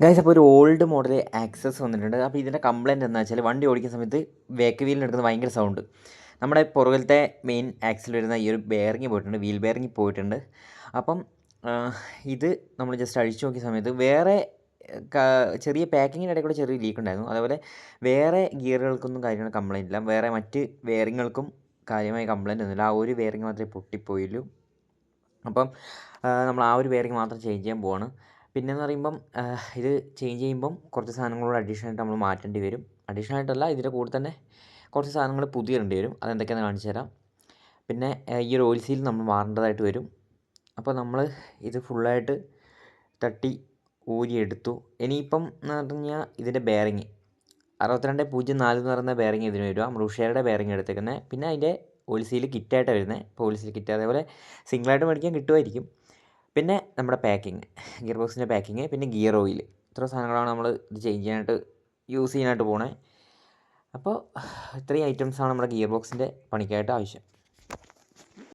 Guys അപ്പോൾ ഒരു old model access വന്നിട്ടുണ്ട്. അപ്പോൾ ഇതിൻ്റെ കംപ്ലയിൻറ്റ് എന്താ വെച്ചാൽ വണ്ടി ഓടിക്കുന്ന സമയത്ത് ബാക്ക് വീലിന് എടുക്കുന്ന ഭയങ്കര സൗണ്ട്. നമ്മുടെ പുറകിലത്തെ മെയിൻ ആക്സിൽ വരുന്ന ഈ ഒരു ബെയറിങ് പോയിട്ടുണ്ട്, വീൽ ബെയറിങ് പോയിട്ടുണ്ട്. അപ്പം ഇത് നമ്മൾ ജസ്റ്റ് അഴിച്ചു നോക്കിയ സമയത്ത് വേറെ ചെറിയ പാക്കിങ്ങിൻ്റെ ഇടയിൽ കൂടെ ചെറിയ ലീക്ക് ഉണ്ടായിരുന്നു. അതേപോലെ വേറെ ഗിയറുകൾക്കൊന്നും കാര്യങ്ങൾ കംപ്ലയിൻ്റ് ഇല്ല, വേറെ മറ്റ് ബെയറിങ്ങുകൾക്കും കാര്യമായ കംപ്ലയിൻ്റ് ഒന്നുമില്ല. ആ ഒരു ബെയറിങ് മാത്രമേ പൊട്ടിപ്പോയുള്ളൂ. അപ്പം നമ്മൾ ആ ഒരു ബെയറിങ് മാത്രം ചേഞ്ച് ചെയ്യാൻ പോവാണ്. പിന്നെയെന്ന് പറയുമ്പം ഇത് ചേഞ്ച് ചെയ്യുമ്പം കുറച്ച് സാധനങ്ങളോട് അഡീഷണലായിട്ട് നമ്മൾ മാറ്റേണ്ടി വരും. അഡീഷണലായിട്ടല്ല, ഇതിൻ്റെ കൂടെ തന്നെ കുറച്ച് സാധനങ്ങൾ പുതിയ ഇടേണ്ടി വരും. അതെന്തൊക്കെയാണെന്ന് കാണിച്ചു തരാം. പിന്നെ ഈ ഒരു ഓയിൽ സീൽ നമ്മൾ മാറേണ്ടതായിട്ട് വരും. അപ്പോൾ നമ്മൾ ഇത് ഫുള്ളായിട്ട് തട്ടി ഊരിയെടുത്തു. ഇനിയിപ്പം എന്ന് പറഞ്ഞു കഴിഞ്ഞാൽ ഇതിൻ്റെ ബെയറിങ് 6204 എന്ന് പറയുന്ന ബെയറിങ് ഇതിന് വരിക. നമ്മൾ ഉഷയുടെ ബെയറിങ് എടുത്തേക്കുന്നത്. പിന്നെ അതിൻ്റെ ഓയിൽ സീൽ കിറ്റായിട്ടാണ് വരുന്നത്. ഇപ്പോൾ ഓയിൽ സീൽ കിറ്റ് അതേപോലെ സിംഗിളായിട്ട് മേടിക്കാൻ കിട്ടുമായിരിക്കും. പിന്നെ നമ്മുടെ പാക്കിങ്, ഗിയർ ബോക്സിൻ്റെ പാക്കിങ്, പിന്നെ ഗിയർ ഓയിൽ, ഇത്ര സാധനങ്ങളാണ് നമ്മൾ ഇത് ചേഞ്ച് ചെയ്യാനായിട്ട് യൂസ് ചെയ്യാനായിട്ട് പോണേ. അപ്പോൾ ഇത്രയും ഐറ്റംസാണ് നമ്മുടെ ഗിയർ ബോക്സിൻ്റെ പണിക്കായിട്ട് ആവശ്യം.